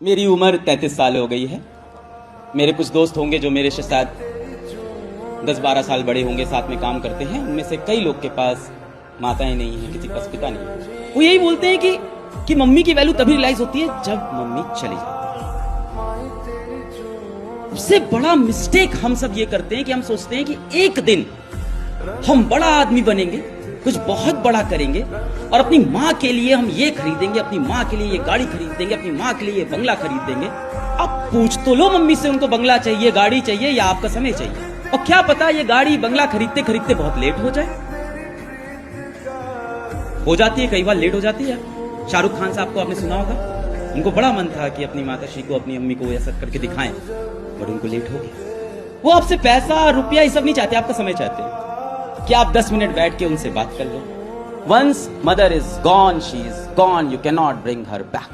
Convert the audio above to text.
मेरी उम्र 33 साल हो गई है। मेरे कुछ दोस्त होंगे जो मेरे से शायद 10-12 साल बड़े होंगे, साथ में काम करते हैं। उनमें से कई लोग के पास माताएं नहीं हैं, किसी के पास पिता नहीं है। वो यही बोलते हैं कि मम्मी की वैल्यू तभी रियलाइज होती है जब मम्मी चली जाती है। उससे बड़ा मिस्टेक हम सब ये करते हैं कि हम सोचते हैं कि एक दिन हम बड़ा आदमी बनेंगे, कुछ बहुत बड़ा करेंगे और अपनी माँ के लिए हम ये खरीदेंगे, अपनी माँ के लिए ये गाड़ी खरीद देंगे, अपनी माँ के लिए ये बंगला खरीद देंगे। अब पूछ तो लो मम्मी से, उनको बंगला चाहिए, गाड़ी चाहिए या आपका समय चाहिए। और क्या पता ये गाड़ी बंगला खरीदते खरीदते बहुत लेट हो जाए। हो जाती है, कई बार लेट हो जाती है। शाहरुख खान साहब को आपने सुना होगा, उनको बड़ा मन था कि अपनी माताश्री को, अपनी अम्मी को ऐसा करके दिखाएं, बट उनको लेट हो गया। वो आपसे पैसा रुपया ये सब नहीं चाहते, आपका समय चाहते हैं कि आप 10 मिनट बैठ के उनसे बात कर लो। Once mother is gone, she is gone, you cannot bring her back.